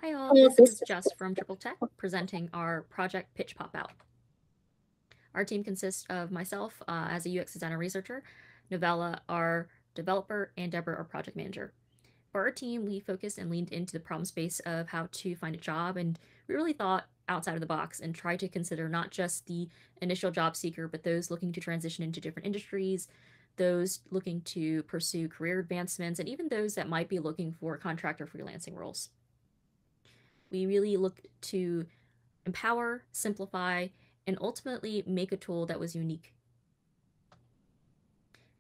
Hi all, this is Jess from Triple Tech presenting our project Pitch Pop Out. Our team consists of myself as a UX designer researcher, Novella, our developer, and Deborah, our project manager. For our team, we focused and leaned into the problem space of how to find a job, and we really thought outside of the box and tried to consider not just the initial job seeker, but those looking to transition into different industries, those looking to pursue career advancements, and even those that might be looking for contract or freelancing roles. We really look to empower, simplify, and ultimately make a tool that was unique.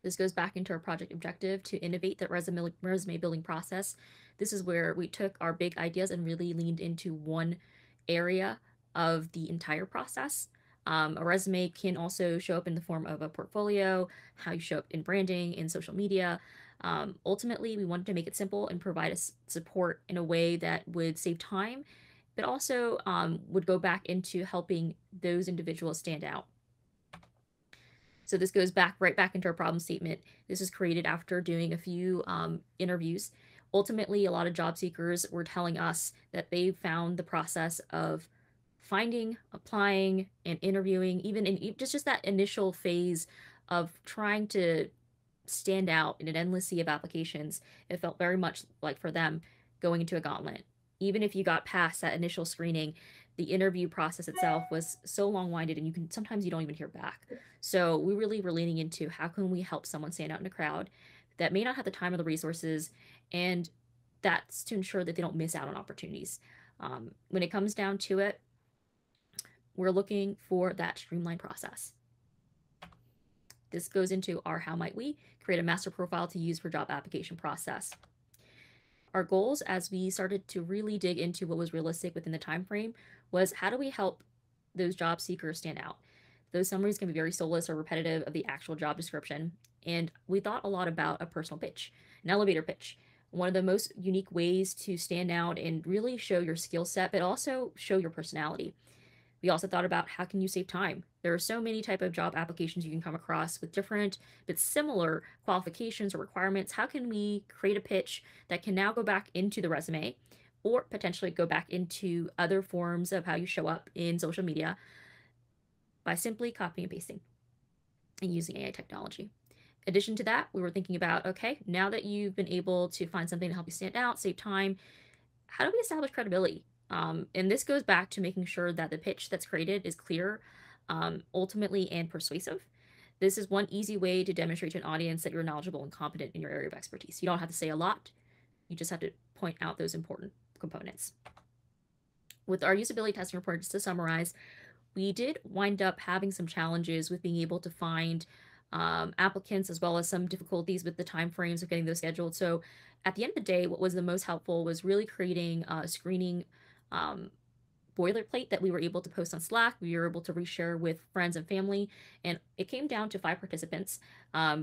This goes back into our project objective to innovate the resume building process. This is where we took our big ideas and really leaned into one area of the entire process. A resume can also show up in the form of a portfolio, how you show up in branding, in social media. Ultimately, we wanted to make it simple and provide us support in a way that would save time, but also would go back into helping those individuals stand out. So this goes right back into our problem statement. This was created after doing a few interviews. Ultimately, a lot of job seekers were telling us that they found the process of finding, applying, and interviewing, even in just that initial phase of trying to stand out in an endless sea of applications, it felt very much like for them going into a gauntlet. Even if you got past that initial screening, the interview process itself was so long-winded and sometimes you don't even hear back. So we really were leaning into how can we help someone stand out in a crowd that may not have the time or the resources, and that's to ensure that they don't miss out on opportunities. When it comes down to it, we're looking for that streamlined process. This goes into our how might we create a master profile to use for job application process. Our goals as we started to really dig into what was realistic within the time frame was how do we help those job seekers stand out? Those summaries can be very soulless or repetitive of the actual job description, and we thought a lot about a personal pitch, an elevator pitch. One of the most unique ways to stand out and really show your skill set, but also show your personality. We also thought about how can you save time. There are so many type of job applications you can come across with different but similar qualifications or requirements. How can we create a pitch that can now go back into the resume or potentially go back into other forms of how you show up in social media by simply copying and pasting and using AI technology. In addition to that, we were thinking about, okay, now that you've been able to find something to help you stand out, save time, how do we establish credibility? And this goes back to making sure that the pitch that's created is clear, ultimately, and persuasive. This is one easy way to demonstrate to an audience that you're knowledgeable and competent in your area of expertise. You don't have to say a lot, you just have to point out those important components. With our usability testing report, just to summarize, we did wind up having some challenges with being able to find applicants, as well as some difficulties with the time frames of getting those scheduled. So at the end of the day, what was the most helpful was really creating a screening boilerplate that we were able to post on Slack. We were able to reshare with friends and family, and it came down to 5 participants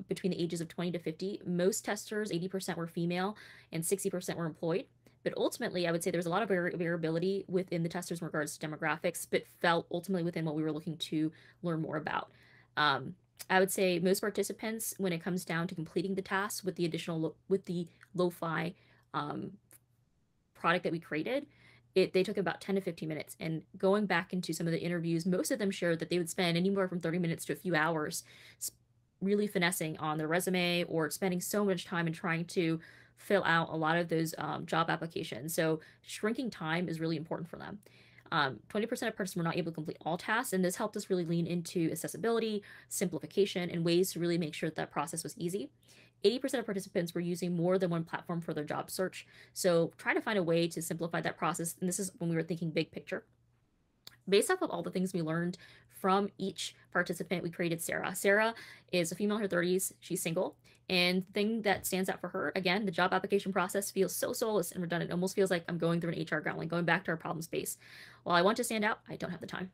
between the ages of 20 to 50. Most testers, 80% were female and 60% were employed. But ultimately, I would say there's a lot of variability within the testers in regards to demographics, but fell ultimately within what we were looking to learn more about. I would say most participants, when it comes down to completing the task with the lo-fi product that we created, they took about 10 to 15 minutes. And going back into some of the interviews, most of them shared that they would spend anywhere from 30 minutes to a few hours really finessing on their resume or spending so much time in trying to fill out a lot of those job applications. So shrinking time is really important for them. 20% of participants were not able to complete all tasks, and this helped us really lean into accessibility, simplification, and ways to really make sure that process was easy. 80% of participants were using more than one platform for their job search. So try to find a way to simplify that process. And this is when we were thinking big picture. Based off of all the things we learned from each participant, we created Sarah. Sarah is a female in her 30s. She's single. And the thing that stands out for her, again, the job application process feels so soulless and redundant. It almost feels like I'm going through an HR gauntlet, going back to our problem space. While I want to stand out, I don't have the time.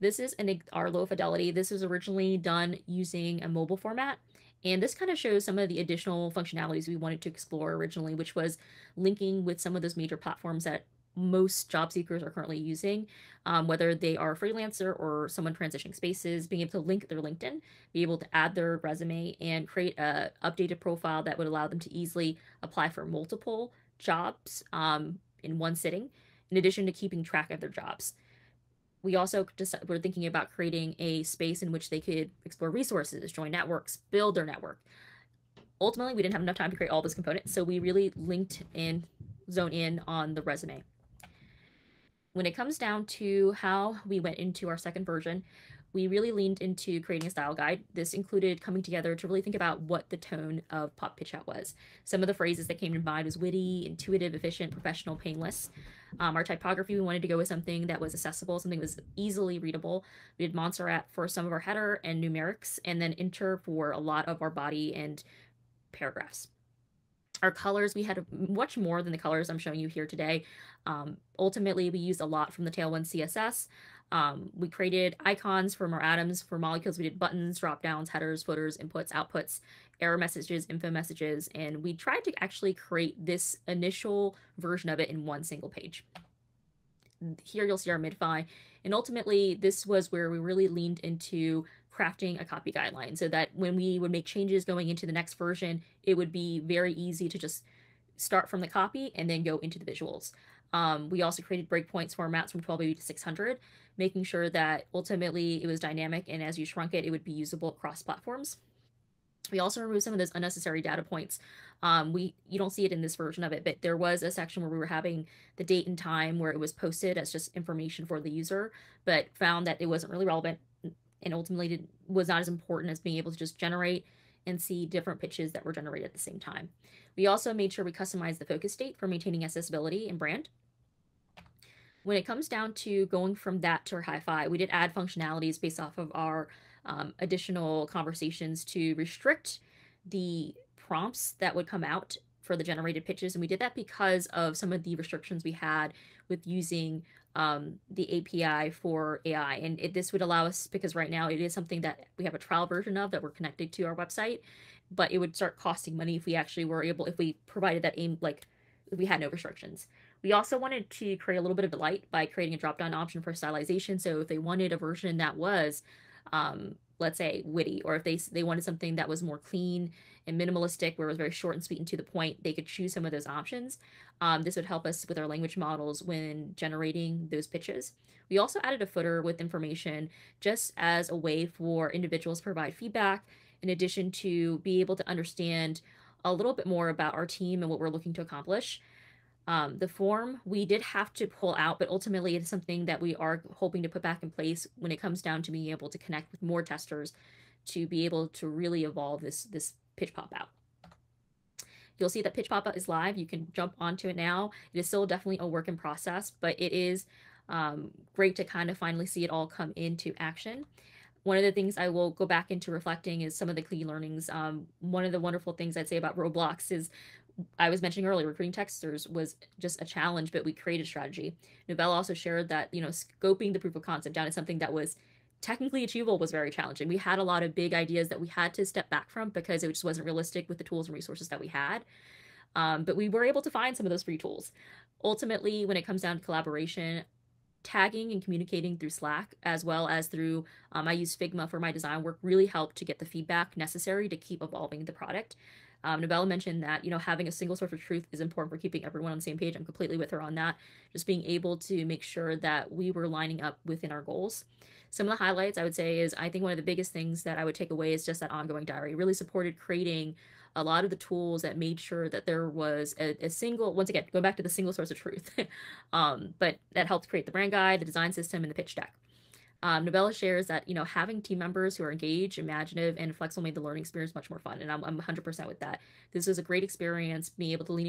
This is our low fidelity. This was originally done using a mobile format. And this kind of shows some of the additional functionalities we wanted to explore originally, which was linking with some of those major platforms that most job seekers are currently using, whether they are a freelancer or someone transitioning spaces, being able to link their LinkedIn, be able to add their resume, and create a updated profile that would allow them to easily apply for multiple jobs in one sitting, in addition to keeping track of their jobs. We also just were thinking about creating a space in which they could explore resources, join networks, build their network. Ultimately, we didn't have enough time to create all those components, so we really linked in, zone in on the resume. When it comes down to how we went into our second version, we really leaned into creating a style guide. This included coming together to really think about what the tone of Pop Pitch Out was. Some of the phrases that came to mind was witty, intuitive, efficient, professional, painless. Our typography, we wanted to go with something that was accessible, something that was easily readable. We did Montserrat for some of our header and numerics, and then Inter for a lot of our body and paragraphs. Our colors, we had much more than the colors I'm showing you here today. Ultimately, we used a lot from the Tailwind CSS. We created icons from our atoms. For molecules, we did buttons, drop downs, headers, footers, inputs, outputs, error messages, info messages, and we tried to actually create this initial version of it in one single page. Here you'll see our midfi, and ultimately this was where we really leaned into crafting a copy guideline so that when we would make changes going into the next version, it would be very easy to just start from the copy and then go into the visuals. We also created breakpoints formats from 1280 to 600, making sure that ultimately it was dynamic, and as you shrunk it, it would be usable across platforms. We also removed some of those unnecessary data points. You don't see it in this version of it, but there was a section where we were having the date and time where it was posted as just information for the user, but found that it wasn't really relevant and ultimately was not as important as being able to just generate and see different pitches that were generated at the same time. We also made sure we customized the focus state for maintaining accessibility and brand. When it comes down to going from that to our hi-fi, we did add functionalities based off of our additional conversations to restrict the prompts that would come out for the generated pitches. And we did that because of some of the restrictions we had with using the API for AI. And this would allow us, because right now it is something that we have a trial version of that we're connected to our website, but it would start costing money if we actually were able, if we provided that aim, like if we had no restrictions. We also wanted to create a little bit of delight by creating a drop-down option for stylization. So if they wanted a version that was, let's say, witty, or if they wanted something that was more clean and minimalistic, where it was very short and sweet and to the point, they could choose some of those options. This would help us with our language models when generating those pitches. We also added a footer with information just as a way for individuals to provide feedback, in addition to be able to understand a little bit more about our team and what we're looking to accomplish. The form we did have to pull out, but ultimately it's something that we are hoping to put back in place when it comes down to being able to connect with more testers to be able to really evolve this pitch pop out. You'll see that pitch pop out is live. You can jump onto it now. It is still definitely a work in process, but it is great to kind of finally see it all come into action. One of the things I will go back into reflecting is some of the key learnings. One of the wonderful things I'd say about Roblox is I was mentioning earlier, recruiting testers was just a challenge, but we created strategy. Novella also shared that, scoping the proof of concept down to something that was technically achievable was very challenging. We had a lot of big ideas that we had to step back from because it just wasn't realistic with the tools and resources that we had. But we were able to find some of those free tools. Ultimately, when it comes down to collaboration, tagging and communicating through Slack, as well as through, I use Figma for my design work, really helped to get the feedback necessary to keep evolving the product. Novella mentioned that, having a single source of truth is important for keeping everyone on the same page. I'm completely with her on that. Just being able to make sure that we were lining up within our goals. Some of the highlights I would say is I think one of the biggest things that I would take away is just that ongoing diary. It really supported creating a lot of the tools that made sure that there was a single, once again, go back to the single source of truth, but that helped create the brand guide, the design system, and the pitch deck. Novella shares that, having team members who are engaged, imaginative, and flexible made the learning experience much more fun. And I'm 100% with that. This was a great experience being able to lean